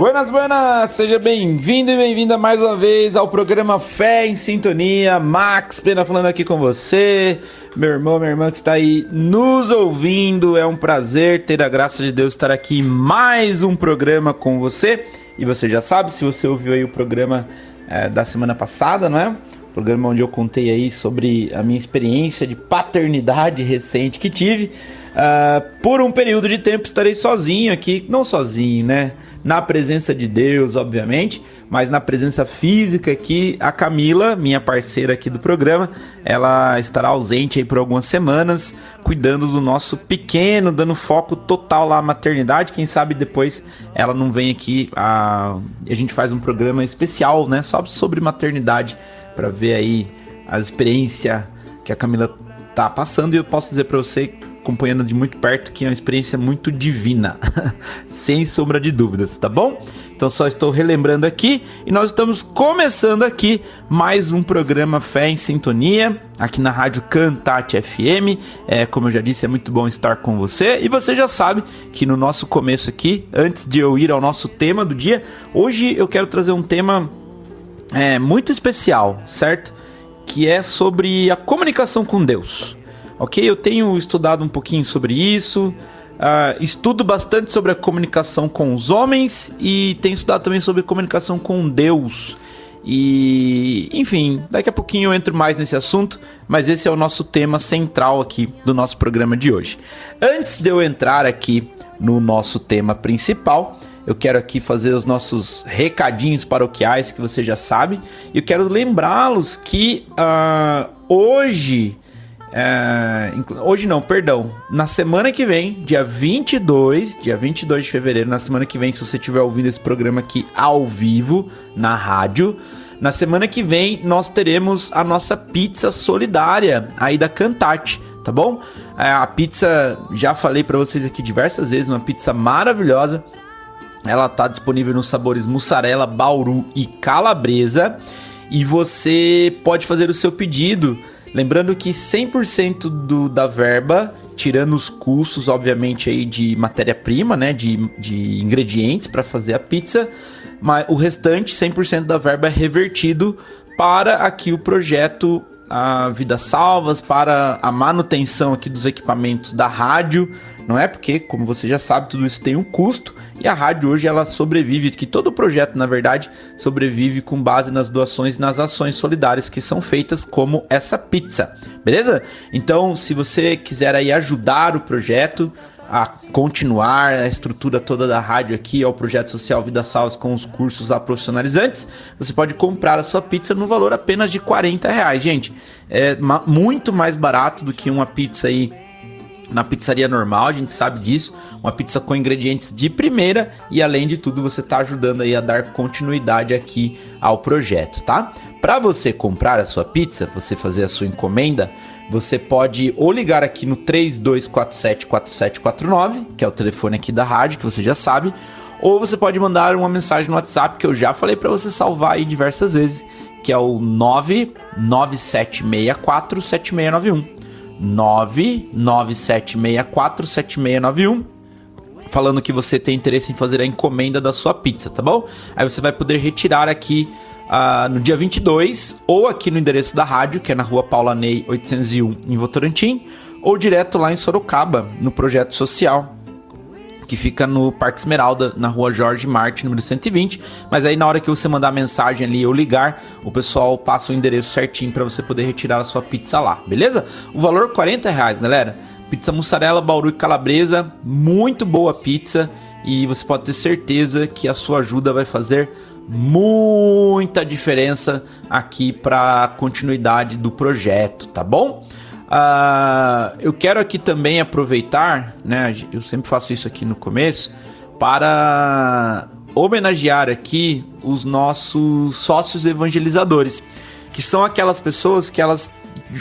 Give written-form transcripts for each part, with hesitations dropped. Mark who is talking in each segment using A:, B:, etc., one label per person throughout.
A: Buenas, buenas! Seja bem-vindo e bem-vinda mais uma vez ao programa Fé em Sintonia. Max Pena falando aqui com você, meu irmão, minha irmã que está aí nos ouvindo. É um prazer ter a graça de Deus estar aqui em mais um programa com você. E você já sabe, se você ouviu aí o programa da semana passada, não é? O programa onde eu contei aí sobre a minha experiência de paternidade recente que tive. Por um período de tempo estarei sozinho aqui, não sozinho, né? Na presença de Deus, obviamente, mas na presença física aqui, a Camila, minha parceira aqui do programa, ela estará ausente aí por algumas semanas, cuidando do nosso pequeno, dando foco total lá à maternidade. Quem sabe depois ela não vem aqui, a gente faz um programa especial, né? Só sobre maternidade, para ver aí a experiência que a Camila tá passando, e eu posso dizer para você, acompanhando de muito perto, que é uma experiência muito divina, sem sombra de dúvidas, tá bom? Então só estou relembrando aqui, e nós estamos começando aqui mais um programa Fé em Sintonia, aqui na Rádio Cantate FM. Como eu já disse, é muito bom estar com você, e você já sabe que no nosso começo aqui, antes de eu ir ao nosso tema do dia, hoje eu quero trazer um tema muito especial, certo? Que é sobre a comunicação com Deus. Ok? Eu tenho estudado um pouquinho sobre isso, estudo bastante sobre a comunicação com os homens e tenho estudado também sobre comunicação com Deus. E, enfim, daqui a pouquinho eu entro mais nesse assunto, mas esse é o nosso tema central aqui do nosso programa de hoje. Antes de eu entrar aqui no nosso tema principal, eu quero aqui fazer os nossos recadinhos paroquiais, que você já sabe, e eu quero lembrá-los que hoje não, perdão, na semana que vem, dia 22 de fevereiro, na semana que vem, se você estiver ouvindo esse programa aqui ao vivo, na rádio, na semana que vem nós teremos a nossa pizza solidária aí da Cantate, tá bom? A pizza, já falei pra vocês aqui diversas vezes, uma pizza maravilhosa. Ela tá disponível nos sabores mussarela, bauru e calabresa, e você pode fazer o seu pedido. Lembrando que 100% da verba, tirando os custos, obviamente, aí de matéria-prima, né, de ingredientes para fazer a pizza, mas o restante, 100% da verba é revertido para aqui o projeto Vidas Salvas, para a manutenção aqui dos equipamentos da rádio, não é? Porque, como você já sabe, tudo isso tem um custo, e a rádio hoje ela sobrevive, que todo o projeto, na verdade, sobrevive com base nas doações e nas ações solidárias que são feitas, como essa pizza, beleza? Então, se você quiser aí ajudar o projeto a continuar a estrutura toda da rádio aqui, ao projeto social Vidas Salvas com os cursos lá profissionalizantes, você pode comprar a sua pizza no valor apenas de R$40, gente. É muito mais barato do que uma pizza aí na pizzaria normal, a gente sabe disso. Uma pizza com ingredientes de primeira, e além de tudo você está ajudando aí a dar continuidade aqui ao projeto, tá? Para você comprar a sua pizza, você fazer a sua encomenda, você pode ou ligar aqui no 3247-4749, que é o telefone aqui da rádio, que você já sabe, ou você pode mandar uma mensagem no WhatsApp, que eu já falei para você salvar aí diversas vezes, que é o 997647691. 997647691, falando que você tem interesse em fazer a encomenda da sua pizza, tá bom? Aí você vai poder retirar aqui no dia 22, ou aqui no endereço da rádio, que é na rua Paula Ney 801, em Votorantim, ou direto lá em Sorocaba, no Projeto Social, que fica no Parque Esmeralda, na rua Jorge Martin, número 120. Mas aí na hora que você mandar a mensagem ali ou ligar, o pessoal passa o endereço certinho para você poder retirar a sua pizza lá, beleza? O valor R$40, galera. Pizza mussarela, bauru e calabresa, muito boa pizza, e você pode ter certeza que a sua ajuda vai fazer muita diferença aqui para a continuidade do projeto, tá bom? Eu quero aqui também aproveitar, né? Eu sempre faço isso aqui no começo, para homenagear aqui os nossos sócios evangelizadores, que são aquelas pessoas que elas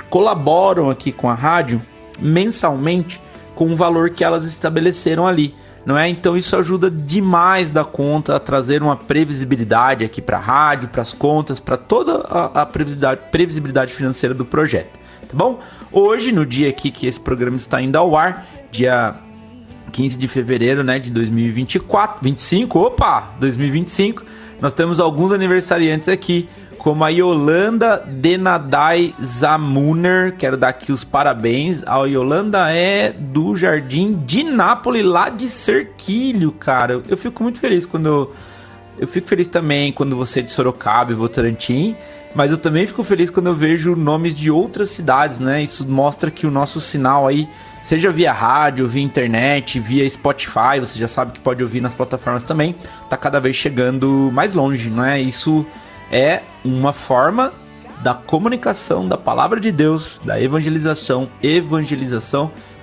A: colaboram aqui com a rádio mensalmente com o valor que elas estabeleceram ali, não é? Então isso ajuda demais da conta a trazer uma previsibilidade aqui para a rádio, para as contas, para toda a previsibilidade financeira do projeto, tá bom? Hoje, no dia aqui que esse programa está indo ao ar, dia 15 de fevereiro, né, de 2025, nós temos alguns aniversariantes aqui, como a Yolanda Denadai Zamuner. Quero dar aqui os parabéns. A Yolanda é do Jardim de Nápoles, lá de Serquilho, cara. Eu fico muito feliz eu fico feliz também quando você é de Sorocaba e Votorantim, mas eu também fico feliz quando eu vejo nomes de outras cidades, né? Isso mostra que o nosso sinal aí, seja via rádio, via internet, via Spotify, você já sabe que pode ouvir nas plataformas também, tá cada vez chegando mais longe, não é? Isso é uma forma da comunicação da palavra de Deus, da evangelização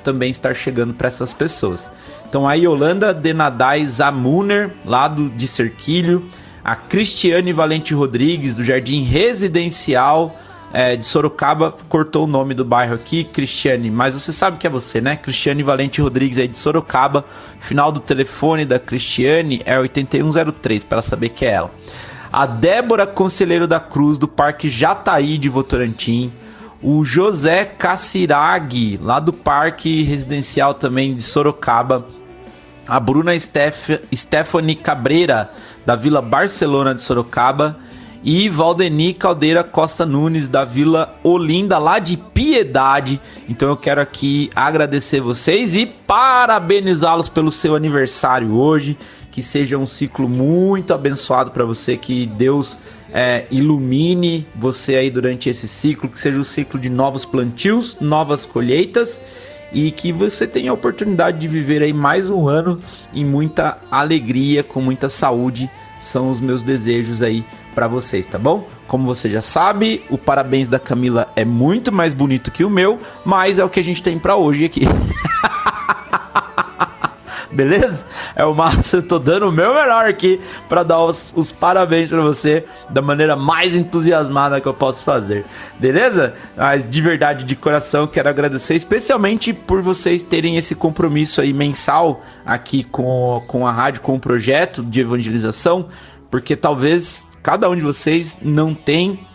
A: também estar chegando para essas pessoas. Então a Yolanda Denadai Zamuner, lá de Serquilho, a Cristiane Valente Rodrigues, do Jardim Residencial de Sorocaba, cortou o nome do bairro aqui, Cristiane, mas você sabe que é você, né? Cristiane Valente Rodrigues aí de Sorocaba, final do telefone da Cristiane é 8103, para ela saber que é ela. A Débora Conselheiro da Cruz, do Parque Jataí de Votorantim. O José Cassiraghi, lá do Parque Residencial também de Sorocaba. A Bruna Stephanie Cabreira, da Vila Barcelona de Sorocaba. E Valdeni Caldeira Costa Nunes, da Vila Olinda, lá de Piedade. Então eu quero aqui agradecer vocês e parabenizá-los pelo seu aniversário hoje. Que seja um ciclo muito abençoado para você, que Deus ilumine você aí durante esse ciclo, que seja um ciclo de novos plantios, novas colheitas, e que você tenha a oportunidade de viver aí mais um ano em muita alegria, com muita saúde. São os meus desejos aí para vocês, tá bom? Como você já sabe, o parabéns da Camila é muito mais bonito que o meu, mas é o que a gente tem para hoje aqui. Beleza? É o Márcio, eu tô dando o meu melhor aqui pra dar os parabéns pra você da maneira mais entusiasmada que eu posso fazer. Beleza? Mas de verdade, de coração, quero agradecer especialmente por vocês terem esse compromisso aí mensal aqui com a rádio, com o projeto de evangelização, porque talvez cada um de vocês não tem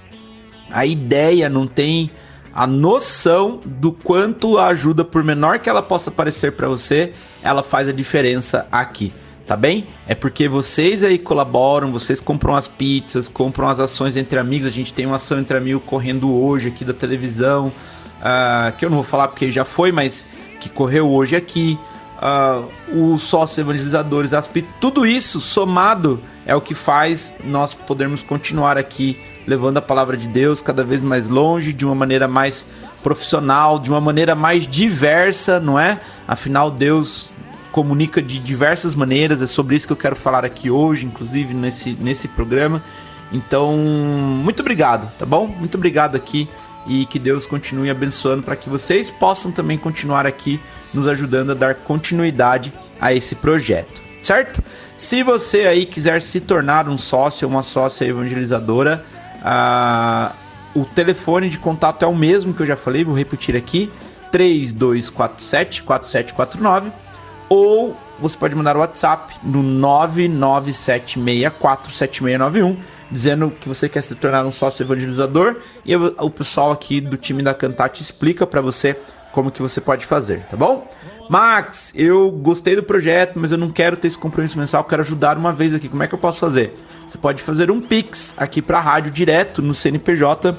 A: a ideia, não tem a noção do quanto a ajuda, por menor que ela possa parecer para você, ela faz a diferença aqui, tá bem? É porque vocês aí colaboram, vocês compram as pizzas, compram as ações entre amigos. A gente tem uma ação entre amigos correndo hoje aqui da televisão, que eu não vou falar porque já foi, mas que correu hoje aqui. Os sócios evangelizadores, as pizzas, tudo isso somado é o que faz nós podermos continuar aqui levando a palavra de Deus cada vez mais longe, de uma maneira mais profissional, de uma maneira mais diversa, não é? Afinal, Deus comunica de diversas maneiras, é sobre isso que eu quero falar aqui hoje, inclusive nesse programa. Então, muito obrigado, tá bom? Muito obrigado aqui, e que Deus continue abençoando para que vocês possam também continuar aqui nos ajudando a dar continuidade a esse projeto, certo? Se você aí quiser se tornar um sócio ou uma sócia evangelizadora, o telefone de contato é o mesmo que eu já falei, vou repetir aqui, 3247-4749, ou você pode mandar o WhatsApp no 997647691, dizendo que você quer se tornar um sócio evangelizador, e o pessoal aqui do time da Cantate explica para você como que você pode fazer, tá bom? Max, eu gostei do projeto, mas eu não quero ter esse compromisso mensal, eu quero ajudar uma vez aqui. Como é que eu posso fazer? Você pode fazer um Pix aqui para a rádio direto no CNPJ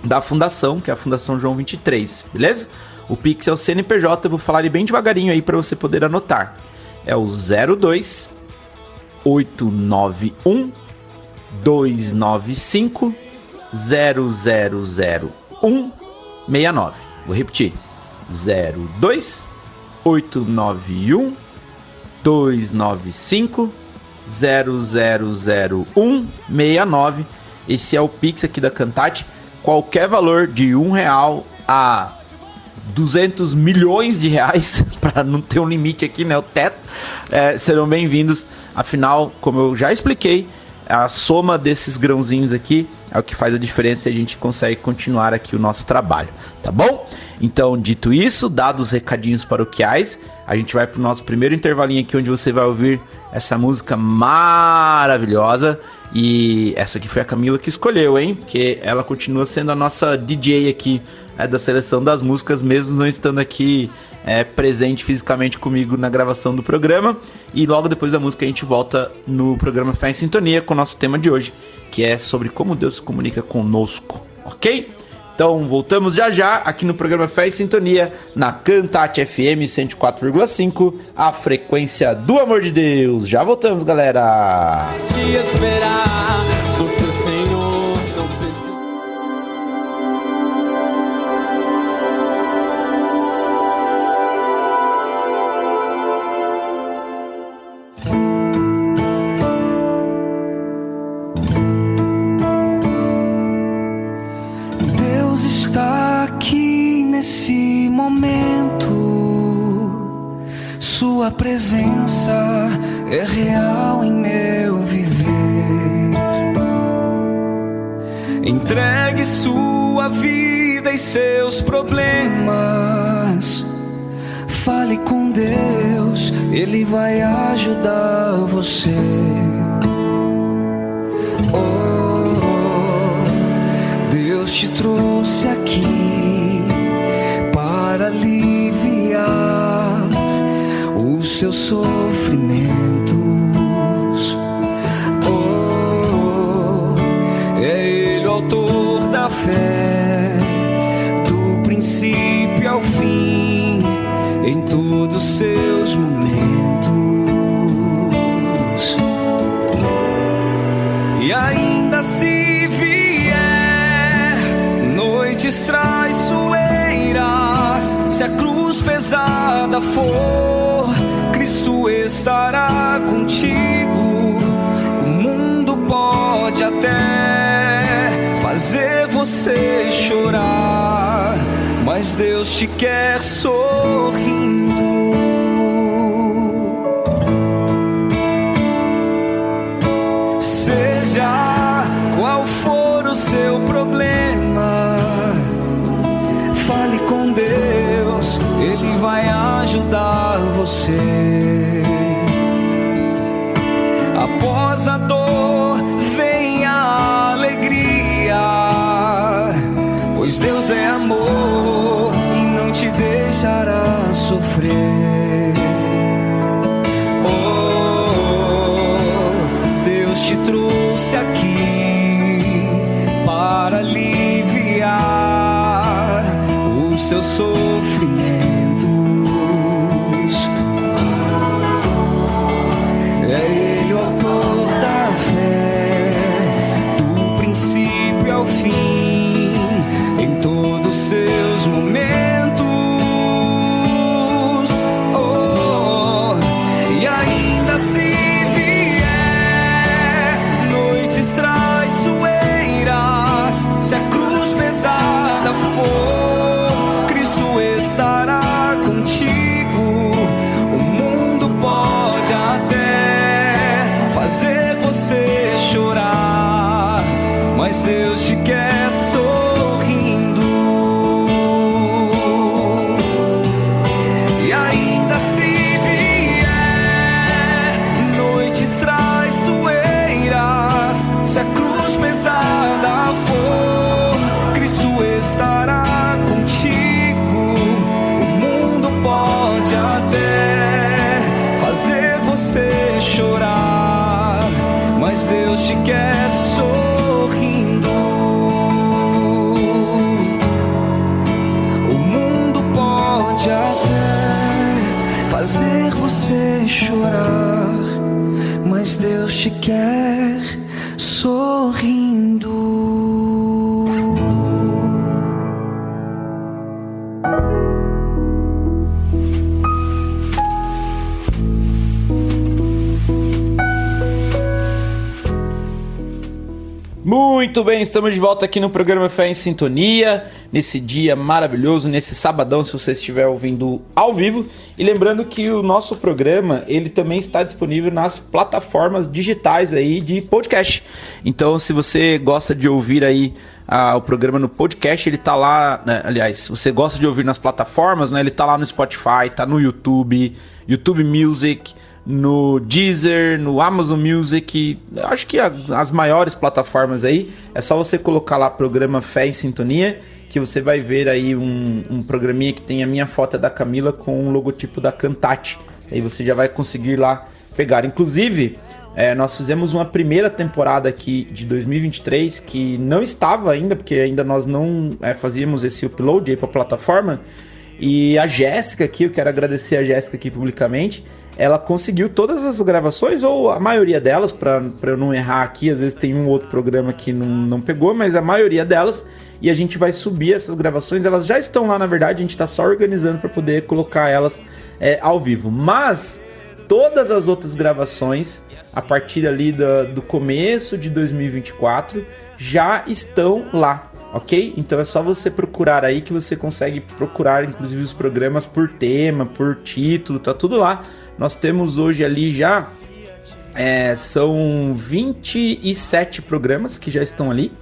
A: da Fundação, que é a Fundação João 23, beleza? O Pix é o CNPJ, eu vou falar ele bem devagarinho aí para você poder anotar. É o 02 891 295 0001 69. Vou repetir. 02 891 295 0001 69. Esse é o Pix aqui da Cantate. Qualquer valor de R$1 a 200 milhões de reais, para não ter um limite aqui, né, o teto, serão bem-vindos. Afinal, como eu já expliquei, a soma desses grãozinhos aqui é o que faz a diferença e a gente consegue continuar aqui o nosso trabalho, tá bom? Então, dito isso, dados os recadinhos paroquiais, a gente vai pro nosso primeiro intervalinho aqui, onde você vai ouvir essa música maravilhosa. E essa aqui foi a Camila que escolheu, hein? Porque ela continua sendo a nossa DJ aqui, da seleção das músicas, mesmo não estando aqui presente fisicamente comigo na gravação do programa. E logo depois da música a gente volta no programa Fé em Sintonia com o nosso tema de hoje, que é sobre como Deus se comunica conosco, ok? Então voltamos já aqui no programa Fé em Sintonia, na Cantate FM 104,5, a frequência do amor de Deus. Já voltamos, galera!
B: Te esperar, você, Senhor, não precisa.
C: Deus está aqui nesse momento. Sua presença é real em meu viver. Entregue sua vida e seus problemas. Fale com Deus, Ele vai ajudar você. Deus te trouxe aqui para aliviar os seus sofrimentos. É Ele o autor da fé, do princípio ao fim, em todos os seus momentos. E ainda se vier noites traiçoeiras, se a cruz pesada for, Cristo estará contigo. O mundo pode até fazer você chorar, mas Deus te quer sorrindo. Seja qual for o seu problema, fale com Deus, Ele vai ajudar você. Após a dor vem a alegria, pois Deus é amor e não te deixará sofrer. Deus te trouxe aqui para aliviar os seus sofrimentos. É Ele o autor da fé, do princípio ao fim, em todos os seus momentos. E ainda se vier noites traiçoeiras, se a cruz pesada for, Cristo estará contigo. O mundo pode até fazer você chorar, mas Deus te quer sorrindo. E ainda se vier noites traiçoeiras, se a cruz pesada for, Cristo estará contigo. O mundo pode até fazer você chorar, mas Deus te quer sorrindo. O mundo pode até fazer você chorar, mas Deus te quer sorrindo.
A: Muito bem, estamos de volta aqui no programa Fé em Sintonia, nesse dia maravilhoso, nesse sabadão, se você estiver ouvindo ao vivo. E lembrando que o nosso programa, ele também está disponível nas plataformas digitais aí de podcast. Então, se você gosta de ouvir aí o programa no podcast, ele tá lá, né? Aliás, se você gosta de ouvir nas plataformas, né? Ele tá lá no Spotify, tá no YouTube, YouTube Music, no Deezer, no Amazon Music, acho que as maiores plataformas aí. É só você colocar lá programa Fé em Sintonia que você vai ver aí um programinha que tem a minha foto da Camila com o logotipo da Cantate. Aí você já vai conseguir lá pegar. Inclusive, nós fizemos uma primeira temporada aqui de 2023 que não estava ainda, porque ainda nós não fazíamos esse upload aí para a plataforma. E a Jéssica aqui, eu quero agradecer a Jéssica aqui publicamente, ela conseguiu todas as gravações, ou a maioria delas, para eu não errar aqui, às vezes tem um outro programa que não pegou, mas a maioria delas, e a gente vai subir essas gravações, elas já estão lá na verdade, a gente está só organizando para poder colocar elas ao vivo. Mas todas as outras gravações, a partir ali do começo de 2024, já estão lá. Ok? Então é só você procurar aí que você consegue procurar inclusive os programas por tema, por título, tá tudo lá. Nós temos hoje ali já, são 27 programas que já estão ali.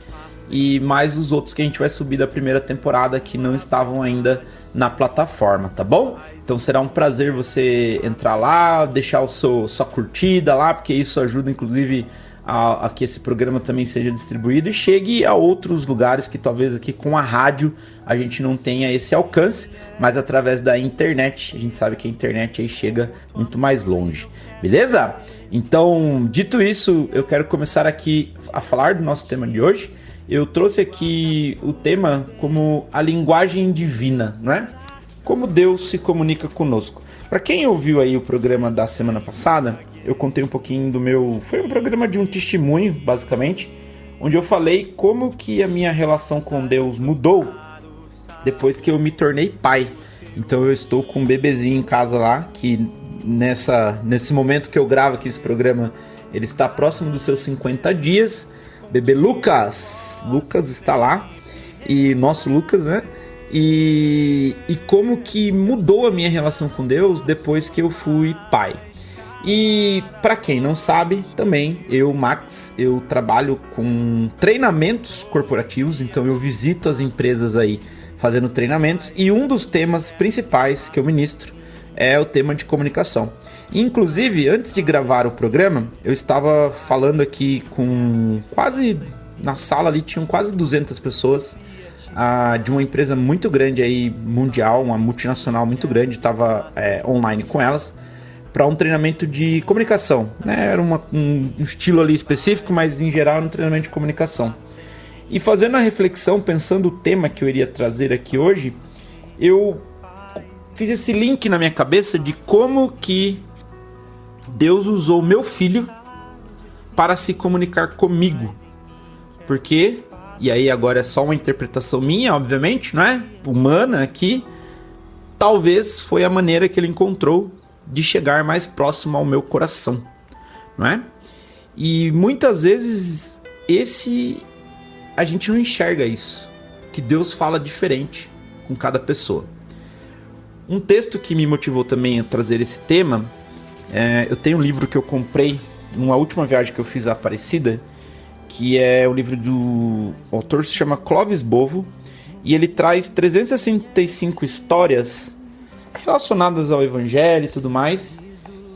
A: E mais os outros que a gente vai subir da primeira temporada que não estavam ainda na plataforma, tá bom? Então será um prazer você entrar lá, deixar sua curtida lá, porque isso ajuda inclusive a que esse programa também seja distribuído e chegue a outros lugares que talvez aqui com a rádio a gente não tenha esse alcance, mas através da internet, a gente sabe que a internet aí chega muito mais longe, beleza? Então, dito isso, eu quero começar aqui a falar do nosso tema de hoje. Eu trouxe aqui o tema como a linguagem divina, não é? Como Deus se comunica conosco. Para quem ouviu aí o programa da semana passada, eu contei um pouquinho do meu... Foi um programa de um testemunho, basicamente, onde eu falei como que a minha relação com Deus mudou depois que eu me tornei pai. Então eu estou com um bebezinho em casa lá, que nesse momento que eu gravo aqui esse programa, ele está próximo dos seus 50 dias. Bebê Lucas está lá, e nosso Lucas, né? E como que mudou a minha relação com Deus depois que eu fui pai. E para quem não sabe, também eu, Max, eu trabalho com treinamentos corporativos, então eu visito as empresas aí fazendo treinamentos, e um dos temas principais que eu ministro é o tema de comunicação. Inclusive, antes de gravar o programa, eu estava falando aqui com quase, na sala ali tinham quase 200 pessoas, de uma empresa muito grande aí, mundial, uma multinacional muito grande, estava online com elas, para um treinamento de comunicação, né? Era um estilo ali específico, mas em geral era um treinamento de comunicação. E fazendo a reflexão, pensando o tema que eu iria trazer aqui hoje, eu fiz esse link na minha cabeça de como que Deus usou meu filho para se comunicar comigo. Porque, e aí agora é só uma interpretação minha, obviamente, não é? Humana aqui, talvez foi a maneira que ele encontrou de chegar mais próximo ao meu coração, não é? E muitas vezes a gente não enxerga isso, que Deus fala diferente com cada pessoa. Um texto que me motivou também a trazer esse tema, eu tenho um livro que eu comprei numa última viagem que eu fiz à Aparecida, que é o livro do autor, se chama Clóvis Bovo, e ele traz 365 histórias relacionadas ao evangelho e tudo mais,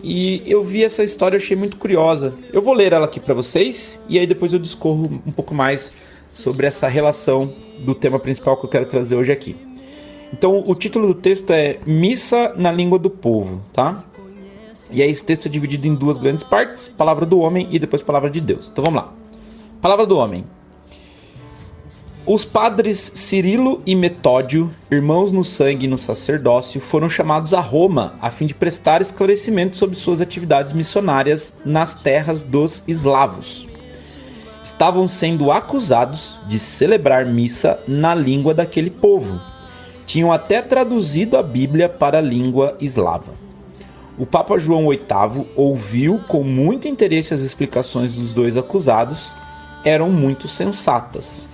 A: e eu vi essa história e achei muito curiosa. Eu vou ler ela aqui para vocês, e aí depois eu discorro um pouco mais sobre essa relação do tema principal que eu quero trazer hoje aqui. Então, o título do texto é Missa na Língua do Povo, tá? E aí esse texto é dividido em duas grandes partes, Palavra do Homem e depois Palavra de Deus. Então vamos lá. Palavra do Homem. Os padres Cirilo e Metódio, irmãos no sangue e no sacerdócio, foram chamados a Roma a fim de prestar esclarecimento sobre suas atividades missionárias nas terras dos eslavos. Estavam sendo acusados de celebrar missa na língua daquele povo. Tinham até traduzido a Bíblia para a língua eslava. O Papa João VIII ouviu com muito interesse as explicações dos dois acusados, eram muito sensatas.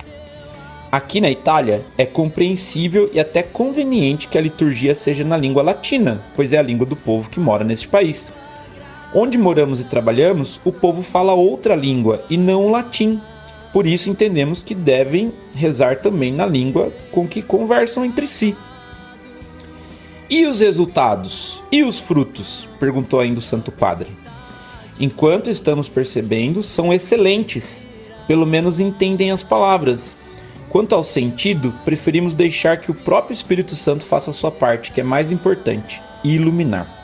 A: Aqui na Itália, é compreensível e até conveniente que a liturgia seja na língua latina, pois é a língua do povo que mora neste país. Onde moramos e trabalhamos, o povo fala outra língua e não o latim. Por isso entendemos que devem rezar também na língua com que conversam entre si. E os resultados? E os frutos? Perguntou ainda o Santo Padre. Enquanto estamos percebendo, são excelentes. Pelo menos entendem as palavras. Quanto ao sentido, preferimos deixar que o próprio Espírito Santo faça a sua parte, que é mais importante, e iluminar.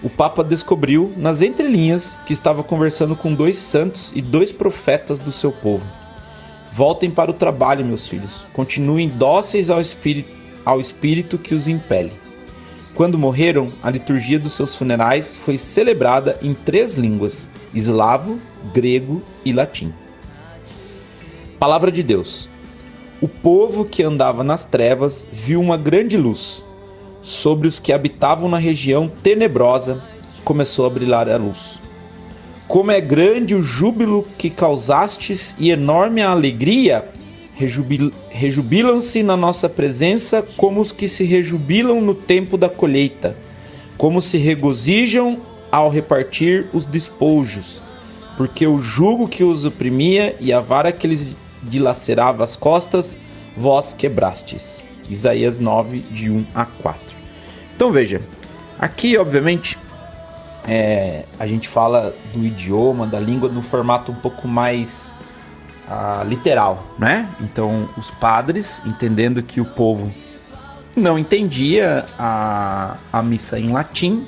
A: O Papa descobriu, nas entrelinhas, que estava conversando com 2 santos e 2 profetas do seu povo. Voltem para o trabalho, meus filhos. Continuem dóceis ao espírito que os impele. Quando morreram, a liturgia dos seus funerais foi celebrada em 3 línguas: eslavo, grego e latim. Palavra de Deus. O povo que andava nas trevas viu uma grande luz. Sobre os que habitavam na região tenebrosa começou a brilhar a luz. Como é grande o júbilo que causastes e enorme a alegria, rejubilam-se na nossa presença como os que se rejubilam no tempo da colheita, como se regozijam ao repartir os despojos, porque o jugo que os oprimia e a vara que lhes dilacerava as costas, vós quebrastes. Isaías 9, de 1 a 4. Então veja, aqui obviamente a gente fala do idioma, da língua, no formato um pouco mais literal, né? Então os padres, entendendo que o povo não entendia a missa em latim,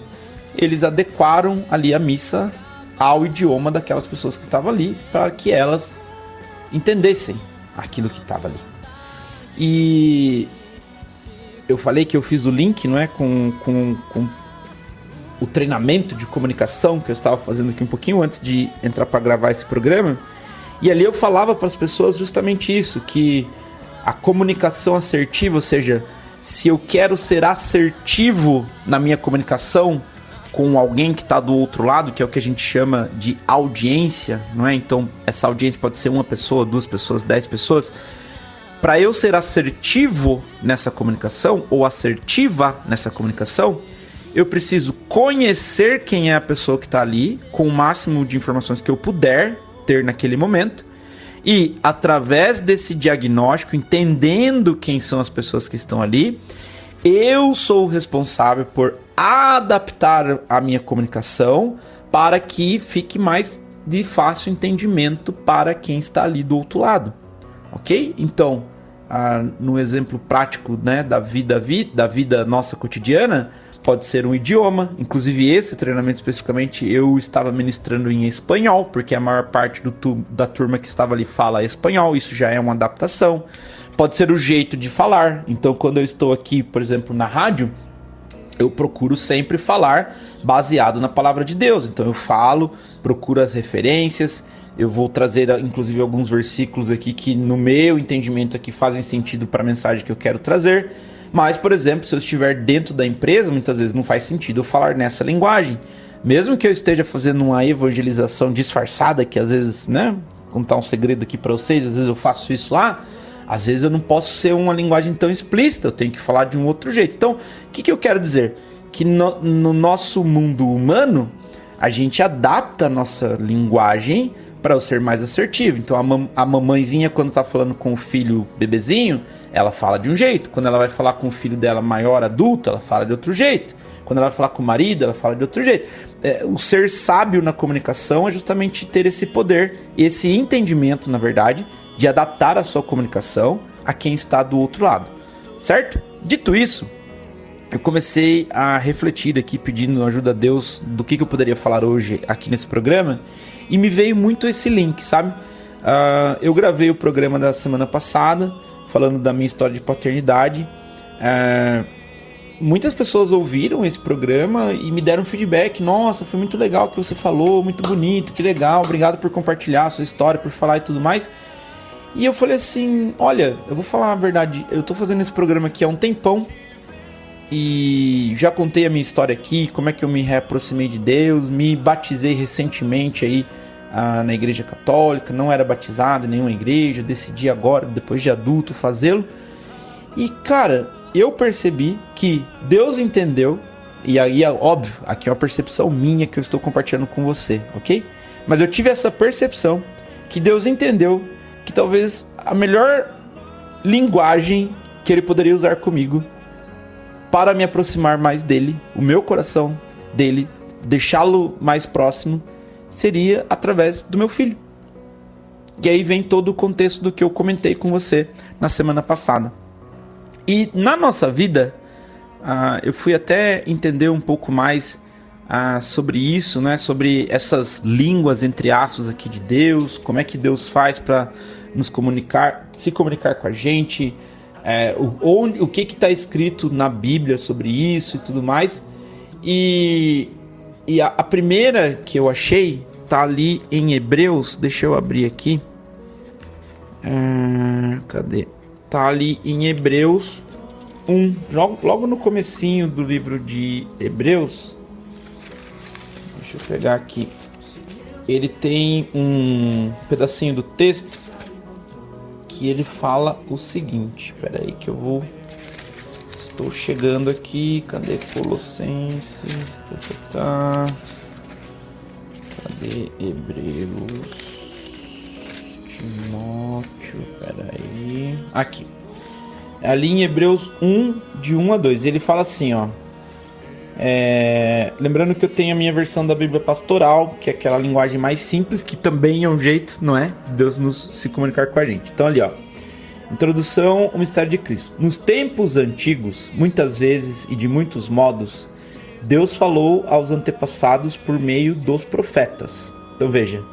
A: eles adequaram ali a missa ao idioma daquelas pessoas que estavam ali, para que elas entendessem aquilo que estava ali. E eu falei que eu fiz o link, não é, com o treinamento de comunicação que eu estava fazendo aqui um pouquinho antes de entrar para gravar esse programa. E ali eu falava para as pessoas justamente isso, que a comunicação assertiva, ou seja, se eu quero ser assertivo na minha comunicação com alguém que está do outro lado, que é o que a gente chama de audiência, não é? Então essa audiência pode ser 1 pessoa, 2 pessoas, 10 pessoas. Para eu ser assertivo nessa comunicação, ou assertiva nessa comunicação, eu preciso conhecer quem é a pessoa que está ali, com o máximo de informações que eu puder ter naquele momento, e através desse diagnóstico, entendendo quem são as pessoas que estão ali, eu sou o responsável por adaptar a minha comunicação para que fique mais de fácil entendimento para quem está ali do outro lado. Ok? Então, no exemplo prático, né, da vida nossa cotidiana, pode ser um idioma. Inclusive esse treinamento especificamente eu estava ministrando em espanhol, porque a maior parte da turma que estava ali fala espanhol, isso já é uma adaptação. Pode ser o jeito de falar. Então quando eu estou aqui, por exemplo, na rádio, eu procuro sempre falar baseado na palavra de Deus. Então eu falo, procuro as referências. Eu vou trazer, inclusive, alguns versículos aqui que, no meu entendimento, aqui fazem sentido para a mensagem que eu quero trazer. Mas, por exemplo, se eu estiver dentro da empresa, muitas vezes não faz sentido eu falar nessa linguagem. Mesmo que eu esteja fazendo uma evangelização disfarçada, que às vezes, né, contar um segredo aqui para vocês, às vezes eu faço isso lá, às vezes eu não posso ser uma linguagem tão explícita, eu tenho que falar de um outro jeito. Então, o que eu quero dizer? Que no nosso mundo humano, a gente adapta a nossa linguagem para eu ser mais assertivo. Então a mamãezinha, quando tá falando com o filho bebezinho, ela fala de um jeito. Quando ela vai falar com o filho dela maior, adulto, ela fala de outro jeito. Quando ela vai falar com o marido, ela fala de outro jeito. O ser sábio na comunicação é justamente ter esse poder, esse entendimento, na verdade, de adaptar a sua comunicação a quem está do outro lado. Certo? Dito isso, eu comecei a refletir aqui, pedindo ajuda a Deus do que eu poderia falar hoje aqui nesse programa. E me veio muito esse link, sabe? Eu gravei o programa da semana passada, falando da minha história de paternidade. Muitas pessoas ouviram esse programa e me deram feedback. Nossa, foi muito legal o que você falou, muito bonito, que legal, obrigado por compartilhar a sua história, por falar e tudo mais. E eu falei assim, olha, eu vou falar a verdade, eu tô fazendo esse programa aqui há um tempão. E já contei a minha história aqui, como é que eu me reaproximei de Deus, me batizei recentemente aí na igreja católica, não era batizado em nenhuma igreja, decidi agora, depois de adulto, fazê-lo. E cara, eu percebi que Deus entendeu, e aí é óbvio, aqui é uma percepção minha que eu estou compartilhando com você, ok? Mas eu tive essa percepção que Deus entendeu que talvez a melhor linguagem que Ele poderia usar comigo para me aproximar mais dele, o meu coração dele, deixá-lo mais próximo, seria através do meu filho. E aí vem todo o contexto do que eu comentei com você na semana passada. E na nossa vida, eu fui até entender um pouco mais sobre isso, né? Sobre essas línguas, entre aspas, aqui de Deus, como é que Deus faz para nos comunicar, se comunicar com a gente, o que está escrito na Bíblia sobre isso e tudo mais. E a primeira que eu achei tá ali em Hebreus, deixa eu abrir aqui. Cadê? Tá ali em Hebreus 1, logo no comecinho do livro de Hebreus. Deixa eu pegar aqui. Ele tem um pedacinho do texto que ele fala o seguinte. Espera aí que eu vou... Estou chegando aqui. Cadê Colossenses? Cadê Hebreus? Timóteo, peraí. Aqui. Ali em Hebreus 1, de 1 a 2. Ele fala assim, ó. Lembrando que eu tenho a minha versão da Bíblia Pastoral, que é aquela linguagem mais simples, que também é um jeito, não é? De Deus se comunicar com a gente. Então ali, ó. Introdução ao mistério de Cristo. Nos tempos antigos, muitas vezes e de muitos modos, Deus falou aos antepassados por meio dos profetas. Então veja,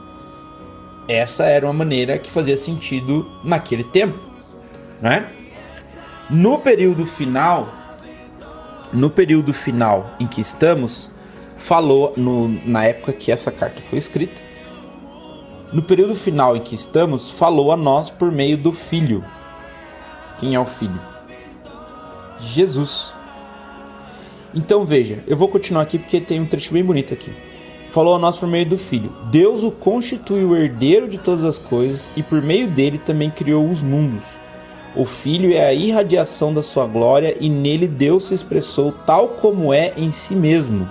A: essa era uma maneira que fazia sentido naquele tempo, né? No período final em que estamos, falou, na época que essa carta foi escrita, no período final em que estamos, falou a nós por meio do Filho. Quem é o Filho? Jesus. Então veja, eu vou continuar aqui porque tem um trecho bem bonito aqui. Falou a nós por meio do Filho. Deus o constitui o herdeiro de todas as coisas e por meio dele também criou os mundos. O Filho é a irradiação da sua glória e nele Deus se expressou tal como é em si mesmo.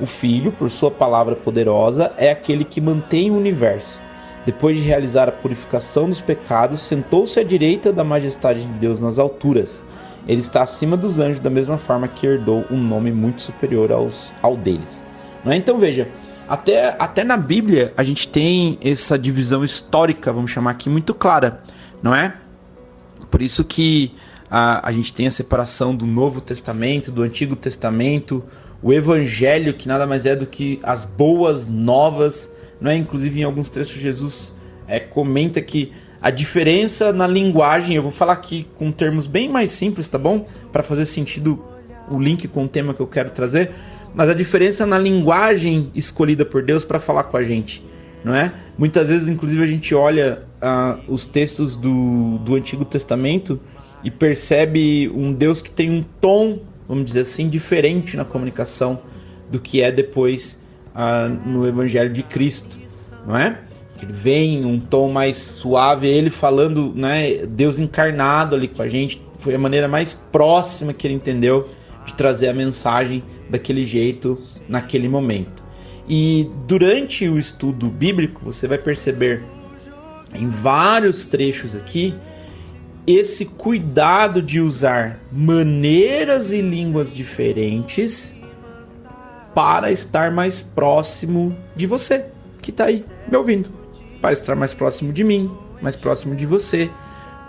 A: O Filho, por sua palavra poderosa, é aquele que mantém o universo. Depois de realizar a purificação dos pecados, sentou-se à direita da majestade de Deus nas alturas. Ele está acima dos anjos da mesma forma que herdou um nome muito superior ao deles. Não é? Então veja, até na Bíblia a gente tem essa divisão histórica, vamos chamar aqui, muito clara, não é? Por isso que a gente tem a separação do Novo Testamento, do Antigo Testamento, o Evangelho, que nada mais é do que as boas novas, não é? Inclusive em alguns trechos Jesus comenta que a diferença na linguagem, eu vou falar aqui com termos bem mais simples, tá bom? Para fazer sentido o link com o tema que eu quero trazer, mas a diferença na linguagem escolhida por Deus para falar com a gente, não é? Muitas vezes, inclusive, a gente olha os textos do Antigo Testamento e percebe um Deus que tem um tom, vamos dizer assim, diferente na comunicação do que é depois no Evangelho de Cristo, não é? Ele vem um tom mais suave, ele falando, né, Deus encarnado ali com a gente, foi a maneira mais próxima que ele entendeu de trazer a mensagem daquele jeito, naquele momento. E durante o estudo bíblico, você vai perceber em vários trechos aqui, esse cuidado de usar maneiras e línguas diferentes para estar mais próximo de você, que está aí me ouvindo. Para estar mais próximo de mim, mais próximo de você,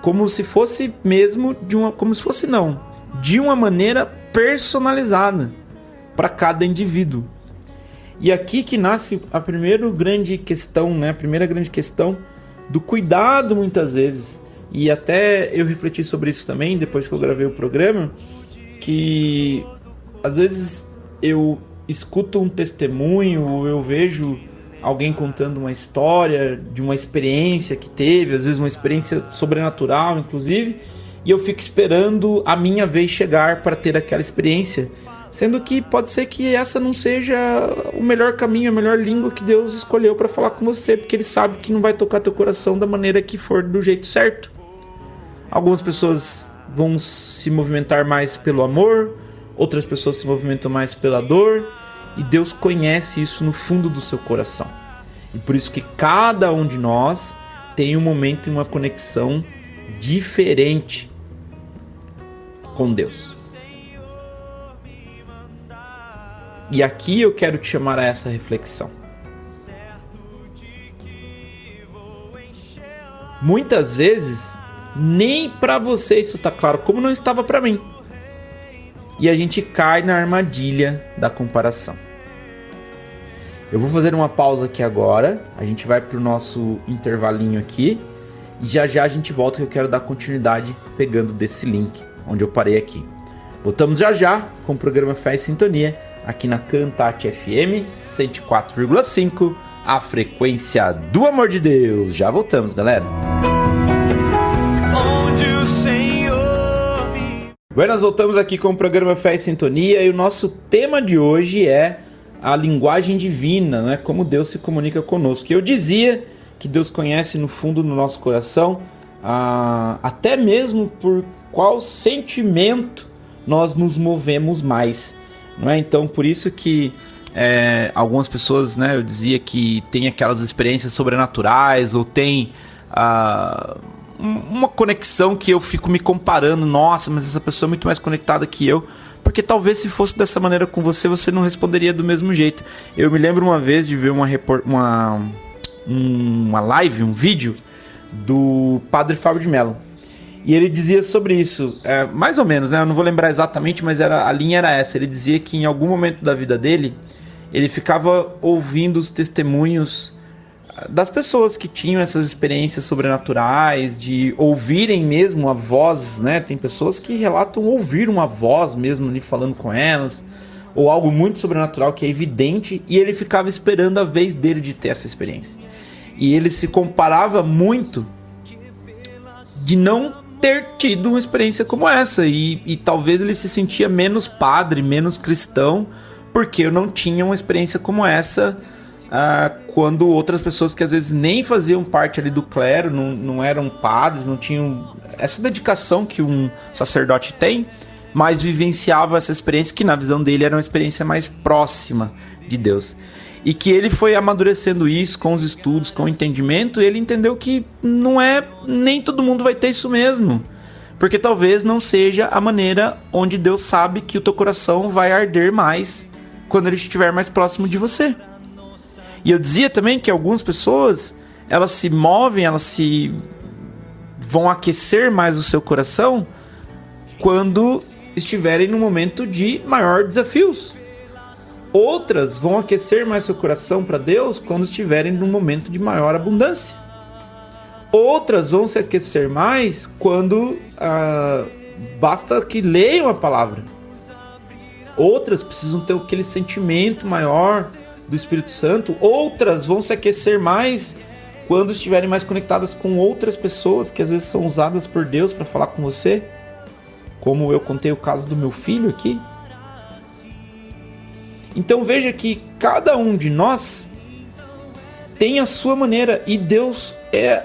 A: como se fosse mesmo de uma maneira personalizada para cada indivíduo. E aqui que nasce a primeira grande questão, né? A primeira grande questão do cuidado muitas vezes. E até eu refleti sobre isso também depois que eu gravei o programa, que às vezes eu escuto um testemunho ou eu vejo alguém contando uma história de uma experiência que teve, às vezes uma experiência sobrenatural, inclusive, e eu fico esperando a minha vez chegar para ter aquela experiência, sendo que pode ser que essa não seja o melhor caminho, a melhor língua que Deus escolheu para falar com você, porque Ele sabe que não vai tocar teu coração da maneira que for do jeito certo. Algumas pessoas vão se movimentar mais pelo amor, outras pessoas se movimentam mais pela dor, e Deus conhece isso no fundo do seu coração. E por isso que cada um de nós tem um momento e uma conexão diferente com Deus. E aqui eu quero te chamar a essa reflexão. muitas vezes nem para você isso tá claro, como não estava para mim. E a gente cai na armadilha da comparação. Eu vou fazer uma pausa aqui agora, a gente vai pro nosso intervalinho aqui e já a gente volta, que eu quero dar continuidade pegando desse link onde eu parei aqui. Voltamos já com o programa Fé e Sintonia aqui na Cantate FM 104,5, a frequência do amor de Deus. Já voltamos, galera.
C: Onde o Senhor me...
A: Nós voltamos aqui com o programa Fé e Sintonia e o nosso tema de hoje é a linguagem divina, né? Como Deus se comunica conosco. Eu dizia que Deus conhece no fundo do nosso coração, até mesmo por qual sentimento nós nos movemos mais, não é? Então, por isso que algumas pessoas, né, eu dizia que tem aquelas experiências sobrenaturais ou tem uma conexão que eu fico me comparando, nossa, mas essa pessoa é muito mais conectada que eu, porque talvez se fosse dessa maneira com você, você não responderia do mesmo jeito. Eu me lembro uma vez de ver uma live, um vídeo do Padre Fábio de Mello. E ele dizia sobre isso, mais ou menos, né? Eu não vou lembrar exatamente, mas a linha era essa. Ele dizia que em algum momento da vida dele, ele ficava ouvindo os testemunhos das pessoas que tinham essas experiências sobrenaturais, de ouvirem mesmo a voz, né? Tem pessoas que relatam ouvir uma voz mesmo ali falando com elas, ou algo muito sobrenatural que é evidente, e ele ficava esperando a vez dele de ter essa experiência. E ele se comparava muito de não ter tido uma experiência como essa, e talvez ele se sentia menos padre, menos cristão, porque eu não tinha uma experiência como essa, quando outras pessoas que às vezes nem faziam parte ali do clero, não eram padres, não tinham essa dedicação que um sacerdote tem, mas vivenciavam essa experiência que na visão dele era uma experiência mais próxima de Deus. E que ele foi amadurecendo isso com os estudos, com o entendimento, e ele entendeu que nem todo mundo vai ter isso mesmo. Porque talvez não seja a maneira onde Deus sabe que o teu coração vai arder mais quando ele estiver mais próximo de você. E eu dizia também que algumas pessoas, elas se movem, vão aquecer mais o seu coração quando estiverem num momento de maior desafios. Outras vão aquecer mais seu coração para Deus quando estiverem num momento de maior abundância. Outras vão se aquecer mais quando basta que leiam a palavra. Outras precisam ter aquele sentimento maior do Espírito Santo. Outras vão se aquecer mais quando estiverem mais conectadas com outras pessoas que às vezes são usadas por Deus para falar com você. Como eu contei o caso do meu filho aqui. Então veja que cada um de nós tem a sua maneira, e Deus é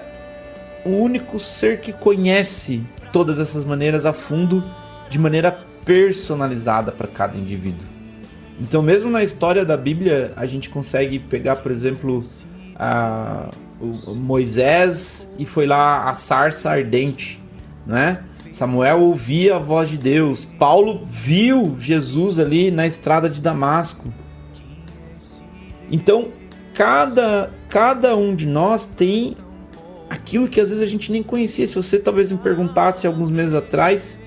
A: o único ser que conhece todas essas maneiras a fundo, de maneira personalizada para cada indivíduo. Então mesmo na história da Bíblia a gente consegue pegar, por exemplo, o Moisés e foi lá a sarça ardente, né? Samuel ouvia a voz de Deus. Paulo viu Jesus ali na estrada de Damasco. Então, cada um de nós tem aquilo que às vezes a gente nem conhecia. Se você talvez me perguntasse alguns meses atrás,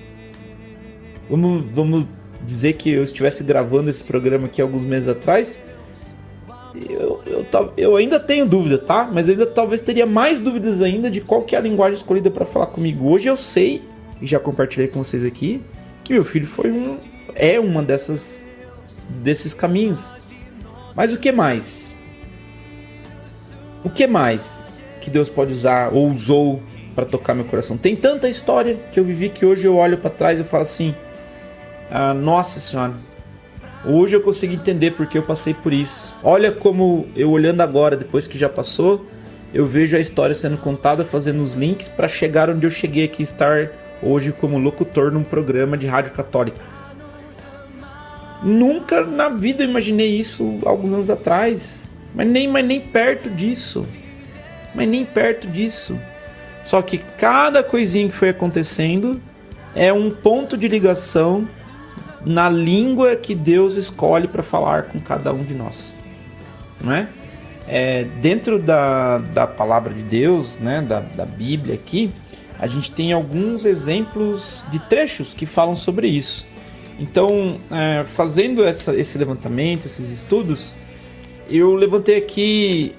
A: vamos dizer que eu estivesse gravando esse programa aqui alguns meses atrás, eu ainda tenho dúvida, tá? Mas eu ainda talvez teria mais dúvidas ainda de qual que é a linguagem escolhida para falar comigo. Hoje eu sei, e já compartilhei com vocês aqui, que meu filho é uma desses caminhos. Mas o que mais? O que mais que Deus pode usar ou usou para tocar meu coração? Tem tanta história que eu vivi que hoje eu olho para trás e falo assim, nossa Senhora, hoje eu consigo entender porque eu passei por isso. Olha como eu olhando agora, depois que já passou, eu vejo a história sendo contada, fazendo os links para chegar onde eu cheguei aqui, estar hoje como locutor num programa de rádio católica. Nunca na vida eu imaginei isso alguns anos atrás, mas nem perto disso. Mas nem perto disso. Só que cada coisinha que foi acontecendo é um ponto de ligação na língua que Deus escolhe para falar com cada um de nós, não é? dentro da palavra de Deus, né, da Bíblia aqui, a gente tem alguns exemplos de trechos que falam sobre isso. Então, fazendo esse levantamento, esses estudos, eu levantei aqui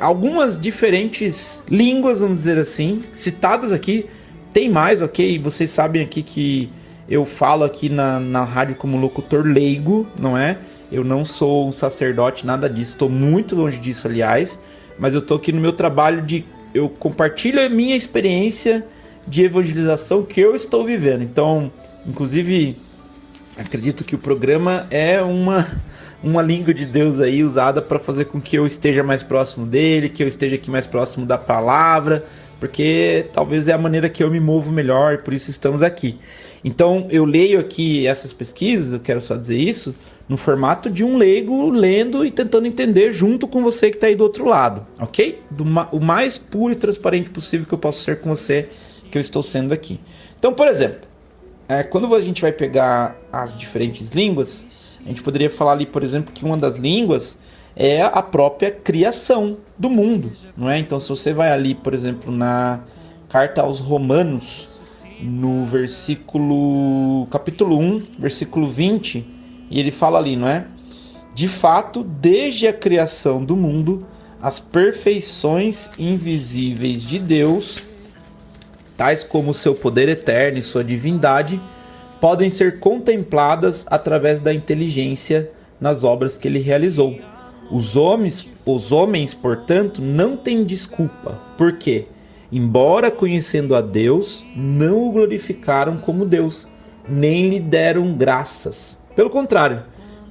A: algumas diferentes línguas, vamos dizer assim, citadas aqui. Tem mais, ok? Vocês sabem aqui que eu falo aqui na rádio como locutor leigo, não é? Eu não sou um sacerdote, nada disso. Estou muito longe disso, aliás. Mas eu estou aqui no meu trabalho eu compartilho a minha experiência de evangelização que eu estou vivendo. Então, inclusive, acredito que o programa é uma língua de Deus aí usada para fazer com que eu esteja mais próximo dele, que eu esteja aqui mais próximo da palavra, porque talvez é a maneira que eu me movo melhor e por isso estamos aqui. Então eu leio aqui essas pesquisas, eu quero só dizer isso, no formato de um leigo lendo e tentando entender junto com você que está aí do outro lado, ok? O mais puro e transparente possível que eu posso ser com você, que eu estou sendo aqui. Então, por exemplo, quando a gente vai pegar as diferentes línguas, a gente poderia falar ali, por exemplo, que uma das línguas é a própria criação do mundo, não é? Então, se você vai ali, por exemplo, na carta aos Romanos, no capítulo 1, versículo 20, e ele fala ali, não é? De fato, desde a criação do mundo, as perfeições invisíveis de Deus, tais como o seu poder eterno e sua divindade, podem ser contempladas através da inteligência nas obras que ele realizou. Os homens, portanto, não têm desculpa, porque, embora conhecendo a Deus, não o glorificaram como Deus, nem lhe deram graças. Pelo contrário,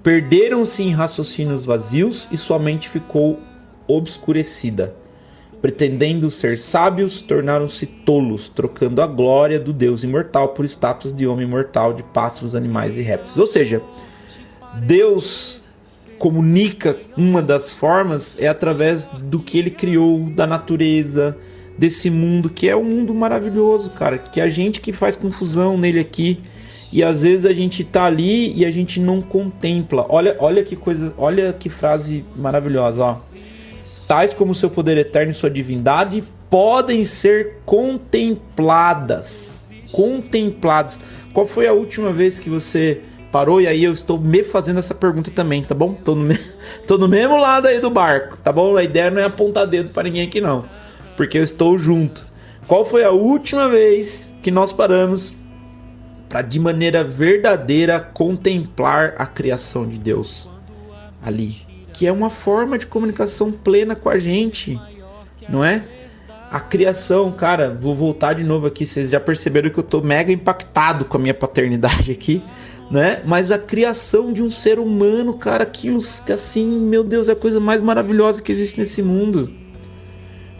A: perderam-se em raciocínios vazios e sua mente ficou obscurecida. Pretendendo ser sábios, tornaram-se tolos, trocando a glória do Deus imortal por status de homem mortal, de pássaros, animais e répteis. Ou seja, Deus comunica, uma das formas é através do que ele criou, da natureza, desse mundo, que é um mundo maravilhoso, cara, que é a gente que faz confusão nele aqui, e às vezes a gente tá ali e a gente não contempla. Olha que coisa, olha que frase maravilhosa, ó. Tais como seu poder eterno e sua divindade podem ser contempladas. Contemplados. Qual foi a última vez que você parou? E aí eu estou me fazendo essa pergunta também, tá bom? Tô no mesmo lado aí do barco, tá bom? A ideia não é apontar dedo para ninguém aqui não, porque eu estou junto. Qual foi a última vez que nós paramos para de maneira verdadeira contemplar a criação de Deus ali? Que é uma forma de comunicação plena com a gente, não é? A criação, cara, vou voltar de novo aqui, vocês já perceberam que eu tô mega impactado com a minha paternidade aqui, né? Mas a criação de um ser humano, cara, aquilo assim, meu Deus, é a coisa mais maravilhosa que existe nesse mundo.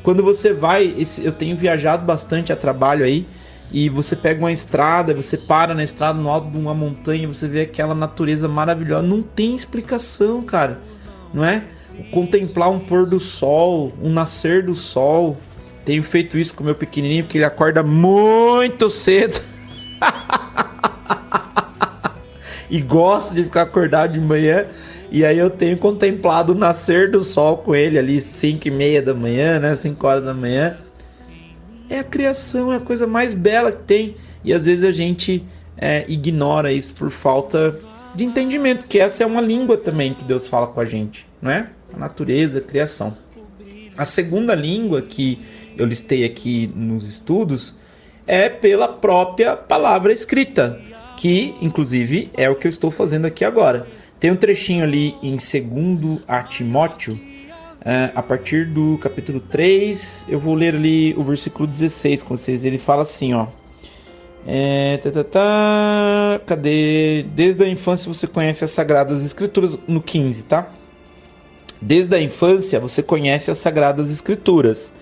A: Quando você vai, eu tenho viajado bastante a trabalho aí, e você pega uma estrada, você para na estrada no alto de uma montanha, você vê aquela natureza maravilhosa, não tem explicação, cara. Não é? Contemplar um pôr do sol, um nascer do sol. Tenho feito isso com o meu pequenininho, porque ele acorda muito cedo. E gosto de ficar acordado de manhã. E aí eu tenho contemplado o nascer do sol com ele ali, 5:30 da manhã, né? 5 horas da manhã. É a criação, é a coisa mais bela que tem. E às vezes a gente ignora isso por falta de entendimento, que essa é uma língua também que Deus fala com a gente, não é? A natureza, a criação. A segunda língua que eu listei aqui nos estudos é pela própria palavra escrita, que inclusive é o que eu estou fazendo aqui agora. Tem um trechinho ali em 2 a Timóteo, a partir do capítulo 3, eu vou ler ali o versículo 16 com vocês. Ele fala assim, ó. Cadê? Desde a infância você conhece as Sagradas Escrituras, no 15, tá? Desde a infância você conhece as Sagradas Escrituras.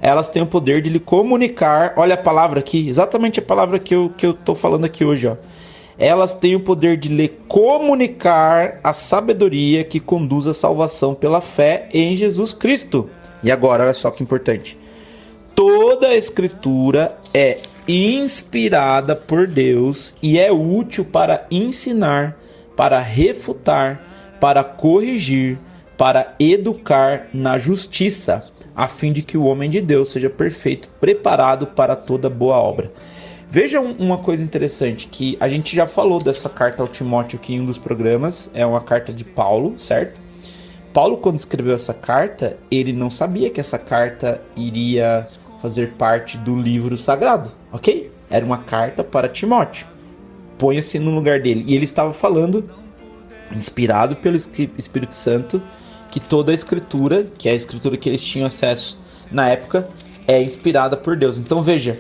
A: Elas têm o poder de lhe comunicar. Olha a palavra aqui, exatamente a palavra que eu tô falando aqui hoje, ó. Elas têm o poder de lhe comunicar a sabedoria que conduz à salvação pela fé em Jesus Cristo. E agora, olha só que importante. Toda a Escritura é inspirada por Deus e é útil para ensinar, para refutar, para corrigir, para educar na justiça, a fim de que o homem de Deus seja perfeito, preparado para toda boa obra. Veja uma coisa interessante, que a gente já falou dessa carta ao Timóteo aqui em um dos programas, é uma carta de Paulo, certo? Paulo, quando escreveu essa carta, ele não sabia que essa carta iria fazer parte do livro sagrado, ok? Era uma carta para Timóteo. Ponha-se no lugar dele. E ele estava falando, inspirado pelo Espírito Santo, que toda a escritura, que é a escritura que eles tinham acesso na época, é inspirada por Deus. Então veja,